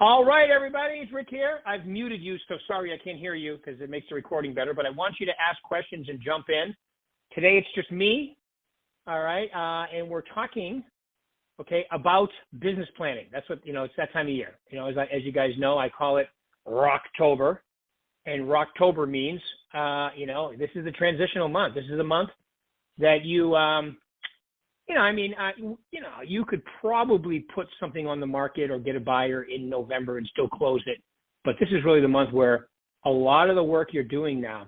All right, everybody, it's Rick here. I've muted you, so sorry I can't hear you because it makes the recording better, but I want you to ask questions and jump in. Today it's just me, all right, and we're talking, okay, about business planning. That's what, it's that time of year. As you guys know, I call it Rocktober, and Rocktober means, this is the transitional month. This is a month that you could probably put something on the market or get a buyer in November and still close it. But this is really the month where a lot of the work you're doing now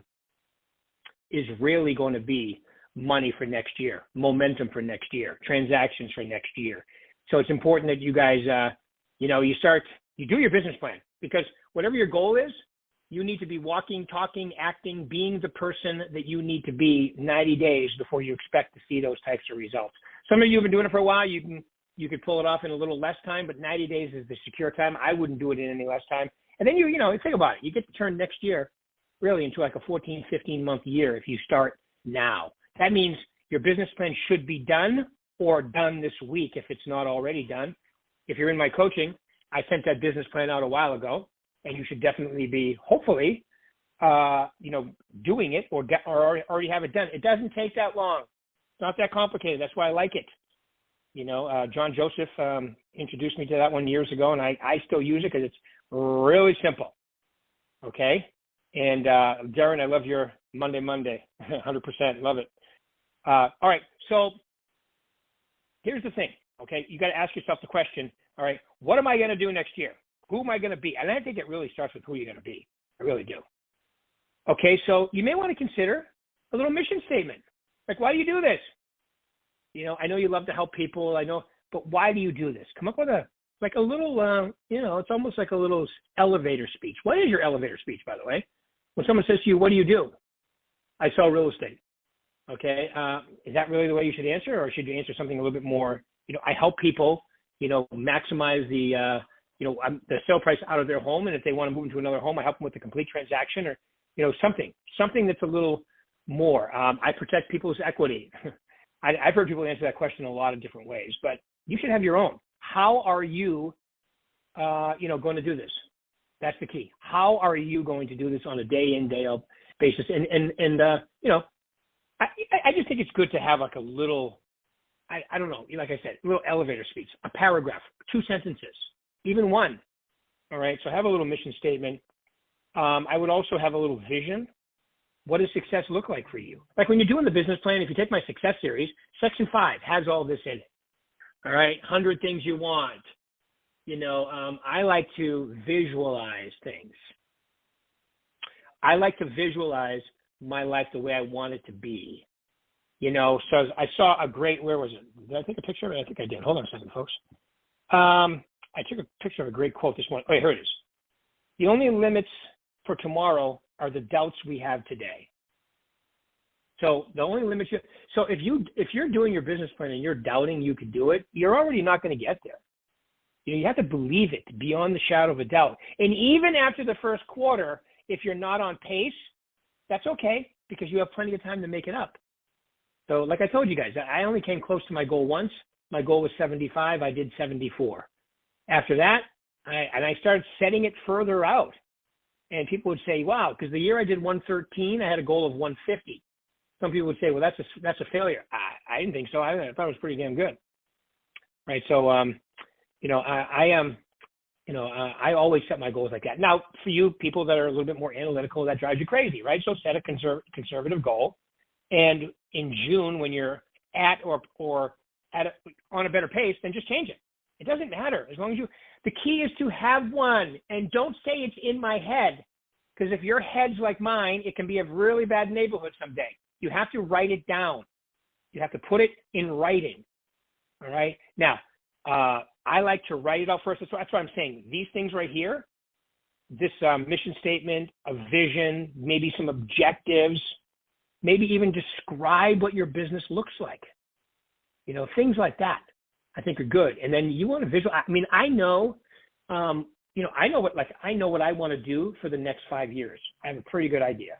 is really going to be money for next year, momentum for next year, transactions for next year. So it's important that you guys, you do your business plan, because whatever your goal is, you need to be walking, talking, acting, being the person that you need to be 90 days before you expect to see those types of results. Some of you have been doing it for a while. You could pull it off in a little less time, but 90 days is the secure time. I wouldn't do it in any less time. And then think about it. You get to turn next year really into like a 14, 15-month year if you start now. That means your business plan should be done or done this week if it's not already done. If you're in my coaching, I sent that business plan out a while ago. And you should definitely be, hopefully, doing it or already have it done. It doesn't take that long. It's not that complicated. That's why I like it. John Joseph introduced me to that one years ago, and I still use it because it's really simple. Okay? And Darren, I love your Monday, 100%. Love it. All right. So here's the thing. Okay? You got to ask yourself the question, all right, what am I going to do next year? Who am I going to be? And I think it really starts with who you're going to be. I really do. Okay, so you may want to consider a little mission statement. Like, why do you do this? I know you love to help people. I know, but why do you do this? Come up with a little, it's almost like a little elevator speech. What is your elevator speech, by the way? When someone says to you, what do you do? I sell real estate. Okay, is that really the way you should answer, or should you answer something a little bit more? I help people, maximize the sale price out of their home, and if they want to move into another home, I help them with the complete transaction, or something that's a little more. I protect people's equity. I've heard people answer that question in a lot of different ways, but you should have your own. How are you, going to do this? That's the key. How are you going to do this on a day in, day out basis? And I just think it's good to have like a little, I don't know, like I said, a little elevator speech, a paragraph, 2 sentences. Even one. All right. So have a little mission statement. I would also have a little vision. What does success look like for you? Like when you're doing the business plan, if you take my success series, section 5 has all this in it. All right. 100 things you want. I like to visualize things. I like to visualize my life the way I want it to be. So I saw a great, where was it? Did I take a picture of it? I think I did. Hold on a second, folks. I took a picture of a great quote this morning. Oh, here it is. The only limits for tomorrow are the doubts we have today. So the only limits so if you're doing your business plan and you're doubting you could do it, you're already not going to get there. You have to believe it beyond the shadow of a doubt. And even after the first quarter, if you're not on pace, that's okay, because you have plenty of time to make it up. So like I told you guys, I only came close to my goal once. My goal was 75. I did 74. After that, I started setting it further out. And people would say, wow, because the year I did 113, I had a goal of 150. Some people would say, well, that's a failure. I didn't think so. I thought it was pretty damn good. Right. So, I always set my goals like that. Now, for you people that are a little bit more analytical, that drives you crazy, right? So set a conservative goal. And in June, when you're at or on a better pace, then just change it. It doesn't matter. As long as the key is to have one, and don't say it's in my head, because if your head's like mine, it can be a really bad neighborhood someday. You have to write it down. You have to put it in writing. All right. Now, I like to write it out first. That's what I'm saying. These things right here, this mission statement, a vision, maybe some objectives, maybe even describe what your business looks like. Things like that, I think are good. And then you want to visualize. I mean, I know what I want to do for the next 5 years. I have a pretty good idea.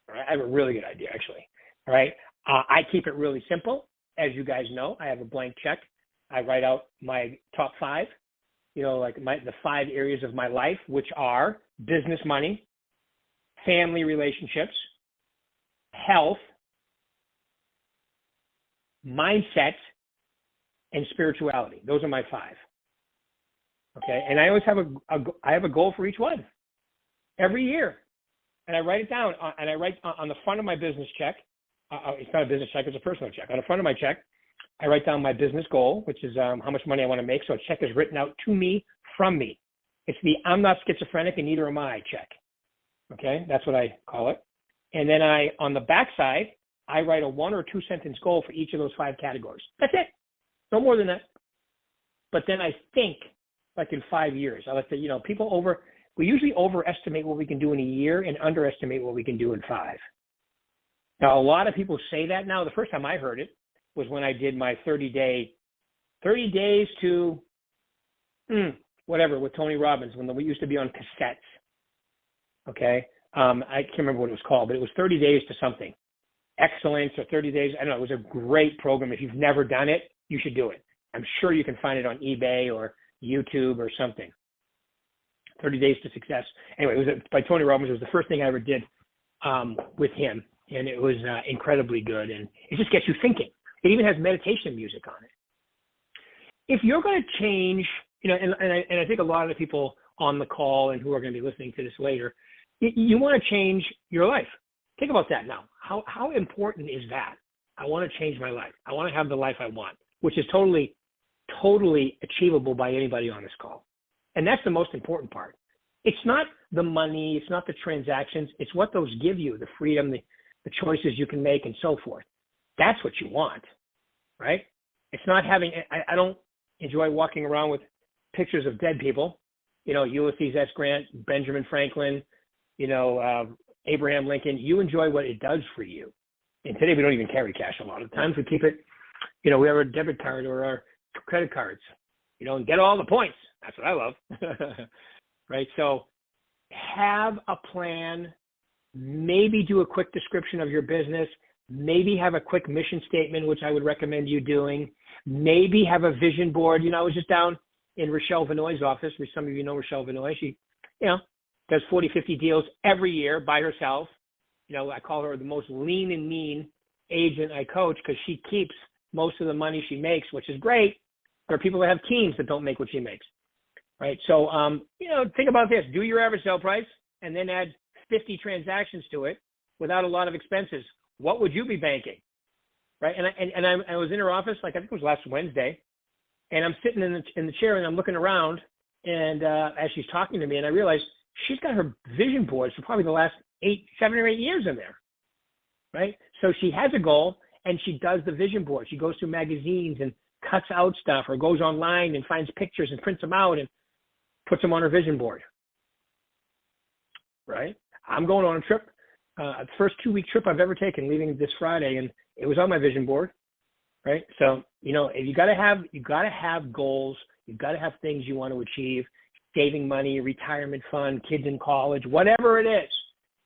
All right? I have a really good idea, actually. All right. I keep it really simple. As you guys know, I have a blank check. I write out my top 5. like the 5 areas of my life, which are business money, family relationships, health, mindset, and spirituality. Those are my 5. Okay, and I always have I have a goal for each one every year, and I write it down. And I write on the front of my business check. It's not a business check; it's a personal check. On the front of my check, I write down my business goal, which is how much money I want to make. So a check is written out to me from me. It's the "I'm not schizophrenic and neither am I" check. Okay, that's what I call it. And then on the back side, I write a 1 or 2 sentence goal for each of those 5 categories. That's it. No more than that. But then I think, like in 5 years, I like to, we usually overestimate what we can do in a year and underestimate what we can do in 5. Now, a lot of people say that now. The first time I heard it was when I did my 30 days to whatever with Tony Robbins, when we used to be on cassettes. Okay. I can't remember what it was called, but it was 30 days to something. Excellence or 30 days. I don't know. It was a great program. If you've never done it, you should do it. I'm sure you can find it on eBay or YouTube or something. 30 Days to Success. Anyway, it was by Tony Robbins. It was the first thing I ever did with him, and it was incredibly good. And it just gets you thinking. It even has meditation music on it. If you're going to change, and I think a lot of the people on the call and who are going to be listening to this later, you want to change your life. Think about that now. How important is that? I want to change my life. I want to have the life I want, which is totally achievable by anybody on this call. And that's the most important part. It's not the money, it's not the transactions, it's what those give you, the freedom, the choices you can make, and so forth. That's what you want, right? It's not having, I don't enjoy walking around with pictures of dead people, Ulysses S. Grant, Benjamin Franklin, Abraham Lincoln. You enjoy what it does for you. And today we don't even carry cash a lot of times. We keep it, we have our debit card or our credit cards, and get all the points. That's what I love, right? So have a plan, maybe do a quick description of your business, maybe have a quick mission statement, which I would recommend you doing, maybe have a vision board. I was just down in Rochelle Vinoy's office, which some of you know Rochelle Vinoy. She, does 40, 50 deals every year by herself. I call her the most lean and mean agent I coach because she keeps most of the money she makes, which is great. There are people that have teams that don't make what she makes, right? So, think about this. Do your average sale price and then add 50 transactions to it without a lot of expenses. What would you be banking, right? And I was in her office, I think it was last Wednesday, and I'm sitting in the chair and I'm looking around, and as she's talking to me, and I realized she's got her vision boards for probably the last 7 or 8 years in there, right? So she has a goal and she does the vision board. She goes through magazines and cuts out stuff, or goes online and finds pictures and prints them out and puts them on her vision board, right? I'm going on a trip, the first 2-week trip I've ever taken, leaving this Friday, and it was on my vision board, right? So, you got to have goals. You've got to have things you want to achieve. Saving money, retirement fund, kids in college, whatever it is,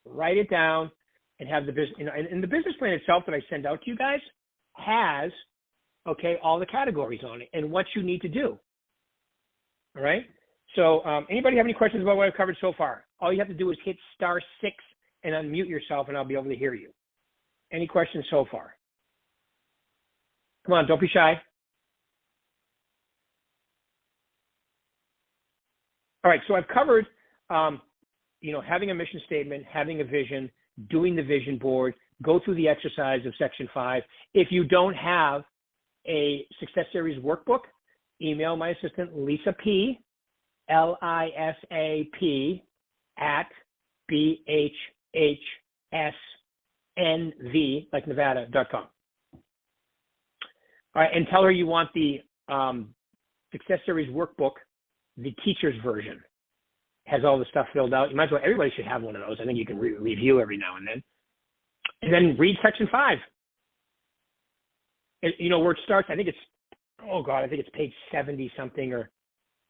write it down and have the business. And the business plan itself that I send out to you guys has, all the categories on it and what you need to do. All right. So, anybody have any questions about what I've covered so far? All you have to do is hit *6 and unmute yourself, and I'll be able to hear you. Any questions so far? Come on, don't be shy. All right, so I've covered, having a mission statement, having a vision, doing the vision board, go through the exercise of Section 5. If you don't have a Success Series workbook, email my assistant, Lisa P, L-I-S-A-P, at BHHSNV, like Nevada.com. All right, and tell her you want the Success Series workbook. The teacher's version has all the stuff filled out. You might as well, everybody should have one of those. I think you can review every now and then. And then read Section 5. Where it starts, I think it's page 70 something, or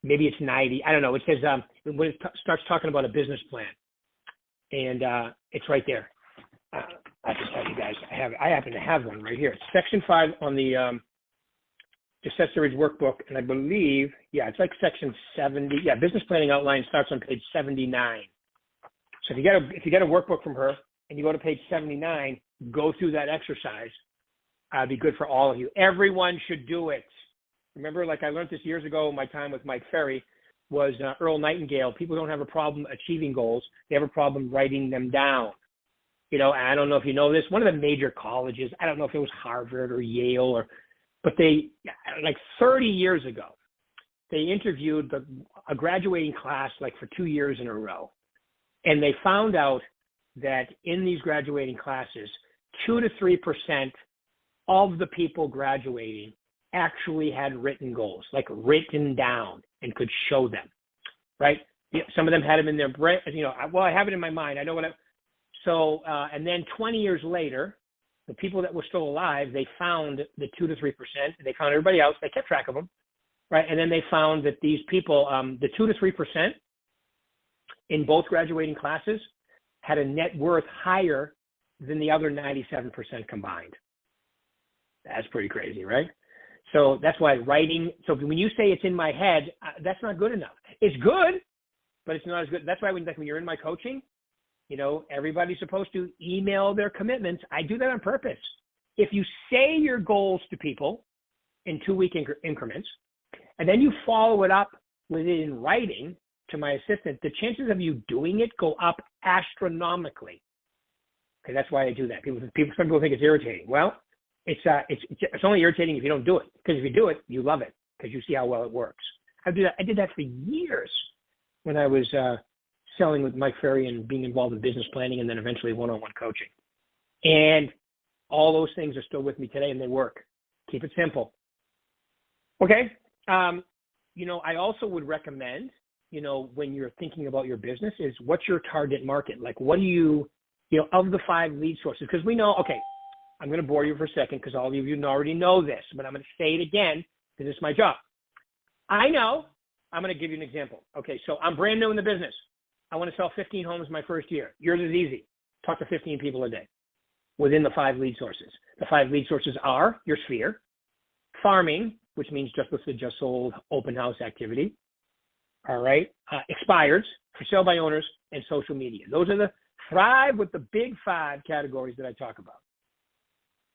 maybe it's 90. I don't know. It says, when it starts talking about a business plan. And it's right there. I can tell you guys, I happen to have one right here. It's Section 5 on the accessories workbook, and I believe, it's like section 70. Yeah, business planning outline starts on page 79. So if you get a workbook from her and you go to page 79, go through that exercise. It'd be good for all of you. Everyone should do it. Remember, like I learned this years ago, my time with Mike Ferry was Earl Nightingale. People don't have a problem achieving goals. They have a problem writing them down. I don't know if you know this. One of the major colleges, I don't know if it was Harvard or Yale, but they, like 30 years ago, they interviewed a graduating class like for 2 years in a row. And they found out that in these graduating classes, 2 to 3% of the people graduating actually had written goals, like written down and could show them, right? Some of them had them in their brain, I have it in my mind. I know what and then 20 years later, the people that were still alive, they found the 2 to 3%, they found everybody else, they kept track of them, right? And then they found that these people, the 2 to 3% in both graduating classes had a net worth higher than the other 97% combined. That's pretty crazy, right? So that's why writing, so when you say it's in my head, that's not good enough. It's good, but it's not as good. That's why when you're in my coaching, everybody's supposed to email their commitments. I do that on purpose. If you say your goals to people in 2-week increments, and then you follow it up with it in writing to my assistant, the chances of you doing it go up astronomically. Okay, that's why I do that. Some people think it's irritating. Well, it's only irritating if you don't do it. Because if you do it, you love it because you see how well it works. I did that for years when I was selling with Mike Ferry and being involved in business planning and then eventually one-on-one coaching. And all those things are still with me today and they work. Keep it simple. Okay. I also would recommend, when you're thinking about your business is what's your target market? Like, what do you, of the 5 lead sources? Because we know, okay, I'm going to bore you for a second because all of you already know this, but I'm going to say it again because it's my job. I know. I'm going to give you an example. Okay, so I'm brand new in the business. I want to sell 15 homes my first year. Yours is easy. Talk to 15 people a day within the 5 lead sources. The 5 lead sources are your sphere, farming, which means just listed, just sold, open house activity. All right, expireds, for sale by owners, and social media. Those are the 5 with the big 5 categories that I talk about.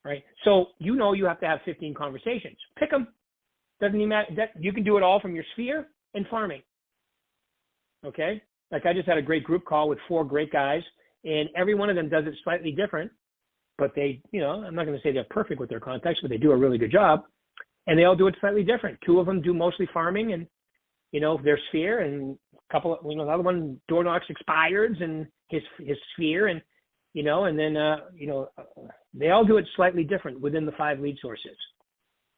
Right? So you have to have 15 conversations. Pick them. Doesn't even matter. You can do it all from your sphere and farming. Okay? Like I just had a great group call with 4 great guys, and every one of them does it slightly different. But they, I'm not going to say they're perfect with their contacts, but they do a really good job. And they all do it slightly different. 2 of them do mostly farming and, their sphere, and a couple, the other one door knocks expireds and his sphere, and and then, they all do it slightly different within the 5 lead sources.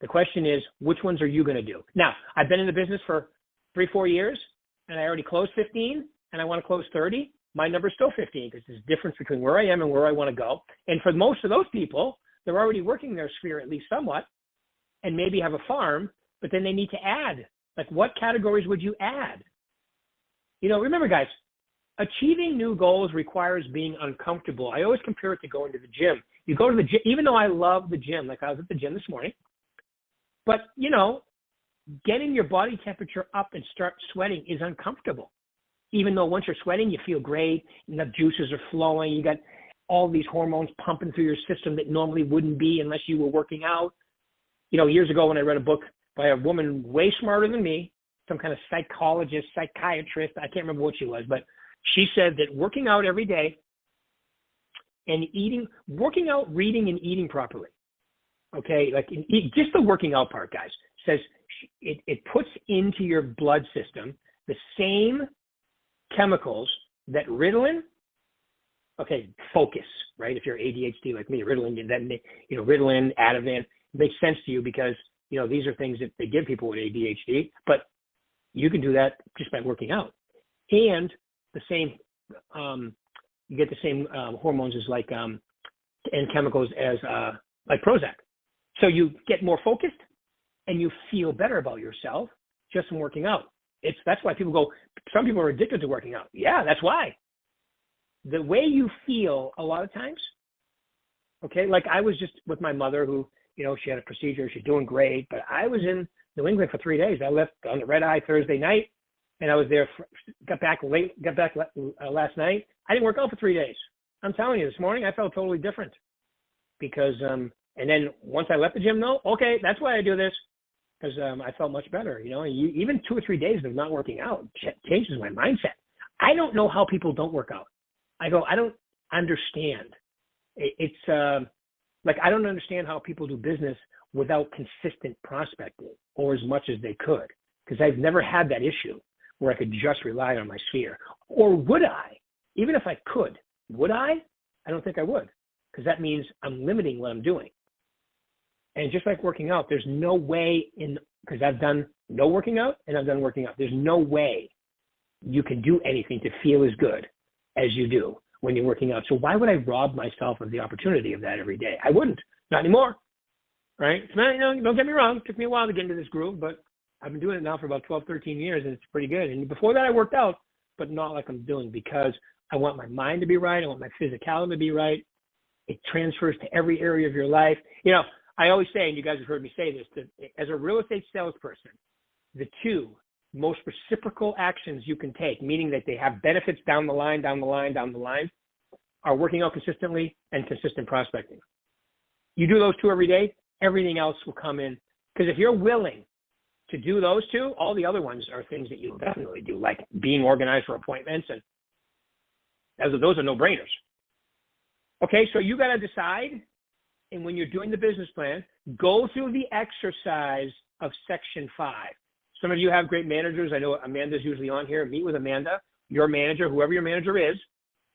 The question is, which ones are you going to do? Now, I've been in the business for 3-4 years, and I already closed 15, and I want to close 30. My number's still 15 because there's a difference between where I am and where I want to go. And for most of those people, they're already working their sphere at least somewhat and maybe have a farm, but then they need to add. Like, what categories would you add? Remember, guys, achieving new goals requires being uncomfortable. I always compare it to going to the gym. You go to the gym, even though I love the gym, like I was at the gym this morning, but, getting your body temperature up and start sweating is uncomfortable. Even though once you're sweating, you feel great, and the juices are flowing. You got all these hormones pumping through your system that normally wouldn't be unless you were working out. Years ago when I read a book by a woman way smarter than me, some kind of psychologist, psychiatrist, I can't remember what she was, but she said that working out every day and working out, reading, and eating properly, okay, like just the working out part, guys, says it puts into your blood system the same chemicals that Ritalin, okay, focus, right? If you're ADHD like me, Ritalin, Ritalin, Ativan makes sense to you because, these are things that they give people with ADHD, but you can do that just by working out. And the same, you get the same hormones as and chemicals as like Prozac. So you get more focused and you feel better about yourself just from working out. That's why people go, some people are addicted to working out. Yeah, that's why. The way you feel a lot of times, okay, like I was just with my mother who, she had a procedure. She's doing great. But I was in New England for 3 days. I left on the red eye Thursday night, and I was there. Got back last night. I didn't work out for 3 days. I'm telling you, this morning I felt totally different because and then once I left the gym, though, okay, that's why I do this because I felt much better. Even 2 or 3 days of not working out changes my mindset. I don't know how people don't work out. I don't understand. It's like I don't understand how people do business without consistent prospecting or as much as they could, because I've never had that issue where I could just rely on my sphere. Or would I? Even if I could, would I? I don't think I would, because that means I'm limiting what I'm doing. And just like working out, there's no way because I've done no working out and I've done working out. There's no way you can do anything to feel as good as you do when you're working out. So why would I rob myself of the opportunity of that every day? I wouldn't. Not anymore. Right? Don't get me wrong. It took me a while to get into this groove, but I've been doing it now for about 12, 13 years, and it's pretty good. And before that, I worked out, but not like I'm doing, because I want my mind to be right. I want my physicality to be right. It transfers to every area of your life. I always say, and you guys have heard me say this, that as a real estate salesperson, the two most reciprocal actions you can take, meaning that they have benefits down the line, are working out consistently and consistent prospecting. You do those two every day, everything else will come in. Because if you're willing to do those two, all the other ones are things that you'll definitely do, like being organized for appointments, and those are no-brainers. Okay, so you got to decide, and when you're doing the business plan, go through the exercise of Section 5. Some of you have great managers. I know Amanda's usually on here. Meet with Amanda, your manager, whoever your manager is,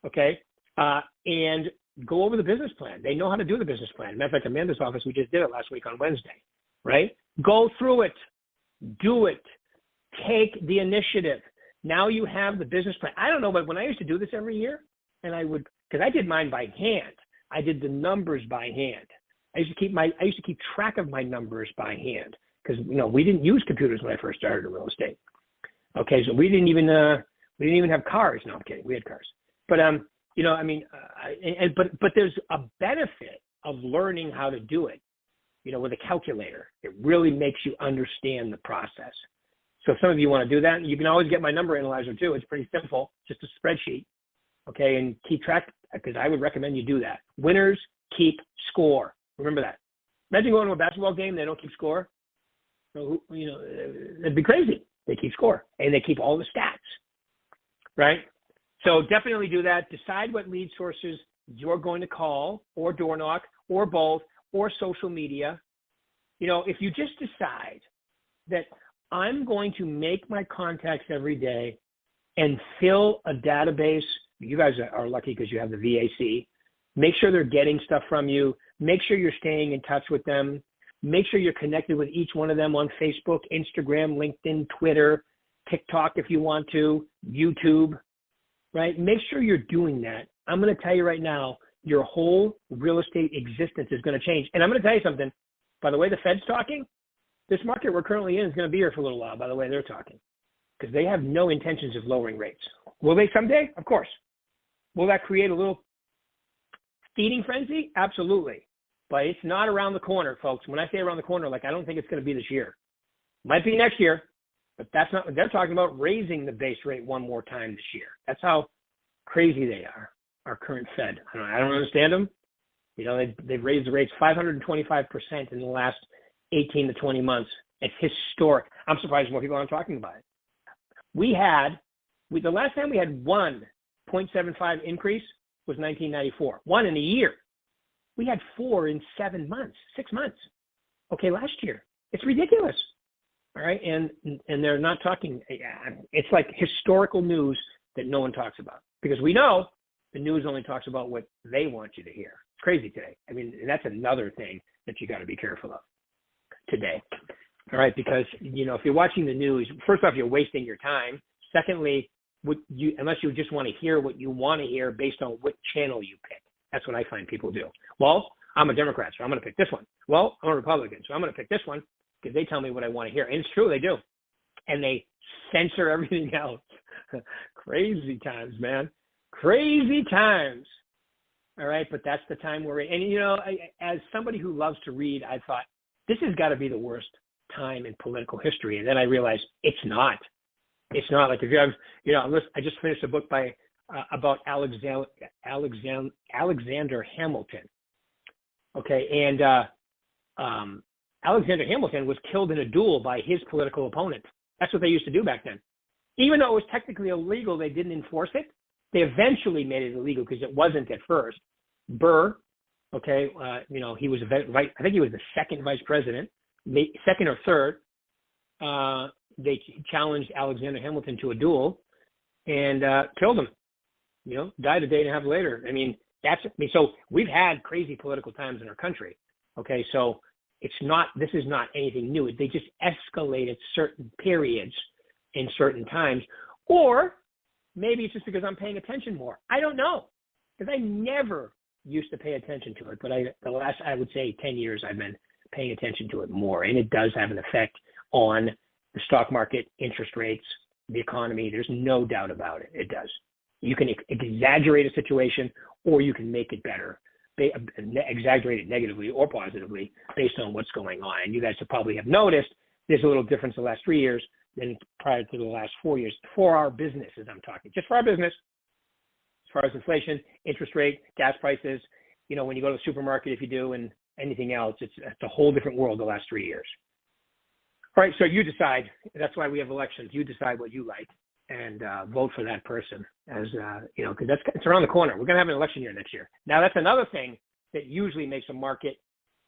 okay, and go over the business plan. They know how to do the business plan. Matter of fact, Amanda's office, we just did it last week on Wednesday, right? Go through it. Do it. Take the initiative. Now you have the business plan. I don't know, but when I used to do this every year, and because I did mine by hand. I did the numbers by hand. I used to keep track of my numbers by hand, because we didn't use computers when I first started in real estate. Okay, so we didn't even have cars. No, I'm kidding. We had cars. But but there's a benefit of learning how to do it. With a calculator, it really makes you understand the process. So if some of you want to do that, you can always get my number analyzer too. It's pretty simple, just a spreadsheet. Okay, and keep track, because I would recommend you do that. Winners keep score. Remember that. Imagine going to a basketball game, they don't keep score. So, it'd be crazy. They keep score, and they keep all the stats, right? So definitely do that. Decide what lead sources you're going to call, or door knock, or both, or social media. If you just decide that I'm going to make my contacts every day and fill a database, you guys are lucky because you have the VAC. Make sure they're getting stuff from you. Make sure you're staying in touch with them. Make sure you're connected with each one of them on Facebook, Instagram, LinkedIn, Twitter, TikTok if you want to, YouTube, right? Make sure you're doing that. I'm going to tell you right now, your whole real estate existence is going to change. And I'm going to tell you something. By the way the Fed's talking, this market we're currently in is going to be here for a little while, by the way they're talking, because they have no intentions of lowering rates. Will they someday? Of course. Will that create a little feeding frenzy? Absolutely. But it's not around the corner, folks. When I say around the corner, I don't think it's going to be this year. Might be next year, but that's not what they're talking about, raising the base rate one more time this year. That's how crazy they are, our current Fed. I don't understand them. They've raised the rates 525% in the last 18 to 20 months. It's historic. I'm surprised more people aren't talking about it. The last time we had 1.75 increase was 1994. One in a year. We had 4 in 6 months. Okay, last year. It's ridiculous. All right, and they're not talking. It's like historical news that no one talks about, because we know the news only talks about what they want you to hear. It's crazy today. That's another thing that you got to be careful of today. All right, because if you're watching the news, first off, you're wasting your time. Secondly, unless you just want to hear what you want to hear based on what channel you pick. That's what I find people do. Well, I'm a Democrat, so I'm going to pick this one. Well, I'm a Republican, so I'm going to pick this one because they tell me what I want to hear. And it's true, they do. And they censor everything else. Crazy times, man. Crazy times. All right, but that's the time we're in. And, as somebody who loves to read, I thought, this has got to be the worst time in political history. And then I realized it's not. It's not. Like, if you have, I just finished a book about Alexander Hamilton. Okay, and Alexander Hamilton was killed in a duel by his political opponent. That's what they used to do back then. Even though it was technically illegal, they didn't enforce it. They eventually made it illegal because it wasn't at first. Burr, okay, he was I think he was the second vice president, second or third. They challenged Alexander Hamilton to a duel and killed him. Died a day and a half later. So we've had crazy political times in our country. Okay, so this is not anything new. They just escalated certain periods in certain times, or maybe it's just because I'm paying attention more. I don't know, because I never used to pay attention to it, but the last, I would say, 10 years, I've been paying attention to it more, and it does have an effect on the stock market, interest rates, the economy. There's no doubt about it. It does. You can exaggerate a situation, or you can make it better, exaggerate it negatively or positively based on what's going on. And you guys probably have noticed there's a little difference the last 3 years than prior to the last 4 years for our businesses. I'm talking just for our business. As far as inflation, interest rate, gas prices, when you go to the supermarket, if you do, and anything else, it's a whole different world the last 3 years. All right, so you decide. That's why we have elections. You decide what you like and vote for that person, as because it's around the corner. We're going to have an election year next year. Now, that's another thing that usually makes a market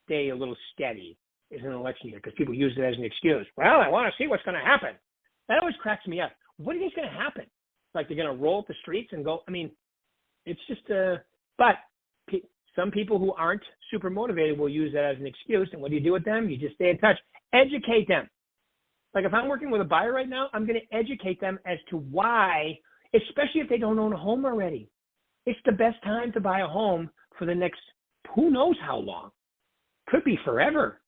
stay a little steady, is an election year, because people use it as an excuse. Well, I want to see what's going to happen. That always cracks me up. What do you think's going to happen? Like, they're going to roll up the streets and go? It's just but some people who aren't super motivated will use that as an excuse. And what do you do with them? You just stay in touch. Educate them. Like, if I'm working with a buyer right now, I'm going to educate them as to why, especially if they don't own a home already. It's the best time to buy a home for the next who knows how long. Could be forever.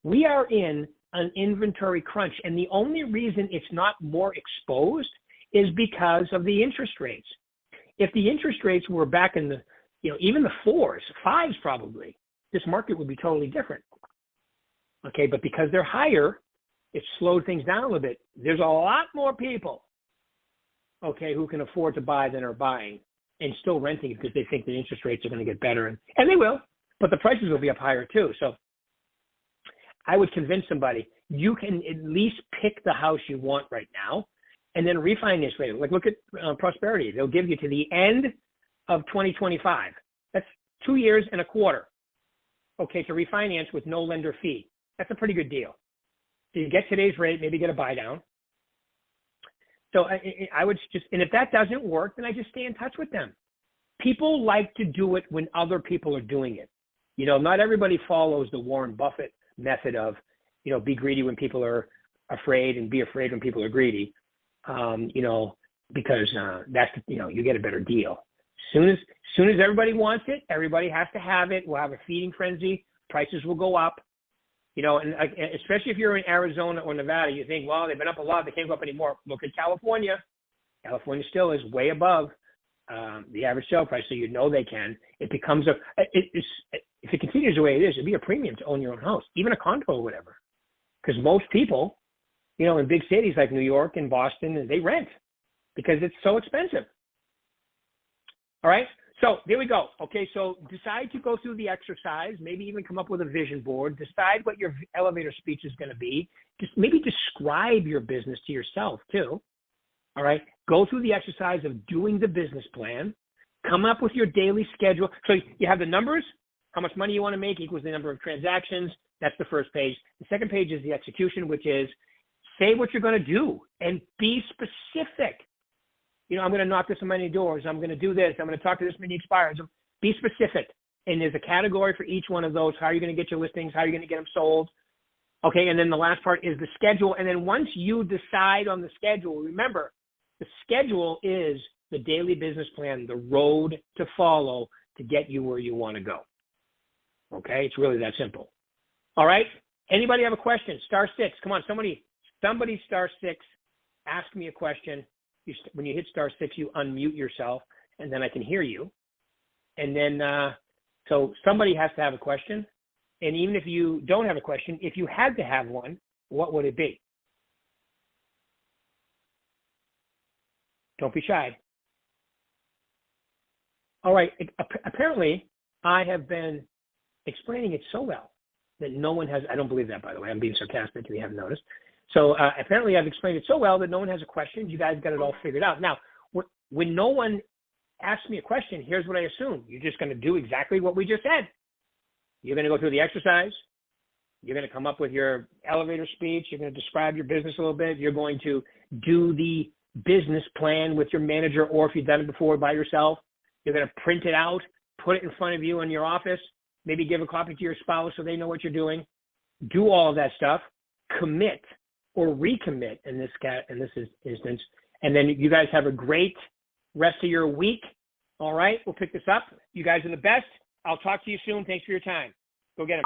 We are in an inventory crunch, and the only reason it's not more exposed is because of the interest rates. If the interest rates were back in the, even the fours, fives probably, this market would be totally different. Okay, but because they're higher, it slowed things down a little bit. There's a lot more people, okay, who can afford to buy than are buying and still renting it because they think the interest rates are going to get better, and they will, but the prices will be up higher too. So I would convince somebody, you can at least pick the house you want right now and then refinance later. Like, look at Prosperity. They'll give you to the end of 2025. That's 2 years and a quarter, okay, to refinance with no lender fee. That's a pretty good deal. So you get today's rate, maybe get a buy down. So I would just, and if that doesn't work, then I just stay in touch with them. People like to do it when other people are doing it. Not everybody follows the Warren Buffett method of, be greedy when people are afraid and be afraid when people are greedy, because that's, you get a better deal. Soon as everybody wants it, everybody has to have it. We'll have a feeding frenzy. Prices will go up. And especially if you're in Arizona or Nevada, you think, well, they've been up a lot, they can't go up anymore. Look at California. California still is way above the average sale price, so they can. It becomes if it continues the way it is, it'd be a premium to own your own house, even a condo or whatever. Because most people, in big cities like New York and Boston, they rent because it's so expensive. All right. So there we go. Okay, so decide to go through the exercise, maybe even come up with a vision board, decide what your elevator speech is going to be, just maybe describe your business to yourself too. All right, go through the exercise of doing the business plan, come up with your daily schedule. So you have the numbers, how much money you want to make equals the number of transactions. That's the first page. The second page is the execution, which is say what you're going to do and be specific. I'm going to knock this many doors. I'm going to do this. I'm going to talk to this many expireds. Be specific. And there's a category for each one of those. How are you going to get your listings? How are you going to get them sold? Okay, and then the last part is the schedule. And then once you decide on the schedule, remember, the schedule is the daily business plan, the road to follow to get you where you want to go. Okay, it's really that simple. All right, anybody have a question? Star 6. Come on, somebody star 6. Ask me a question. When you hit star 6, you unmute yourself, and then I can hear you. And then, so somebody has to have a question. And even if you don't have a question, if you had to have one, what would it be? Don't be shy. All right. Apparently, I have been explaining it so well that no one has, I don't believe that, by the way. I'm being sarcastic if you haven't noticed. So apparently I've explained it so well that no one has a question. You guys got it all figured out. Now, when no one asks me a question, here's what I assume. You're just going to do exactly what we just said. You're going to go through the exercise. You're going to come up with your elevator speech. You're going to describe your business a little bit. You're going to do the business plan with your manager, or if you've done it before by yourself, you're going to print it out, put it in front of you in your office, maybe give a copy to your spouse so they know what you're doing. Do all of that stuff, commit or recommit in this instance, and then you guys have a great rest of your week. All right, we'll pick this up. You guys are the best. I'll talk to you soon. Thanks for your time. Go get them.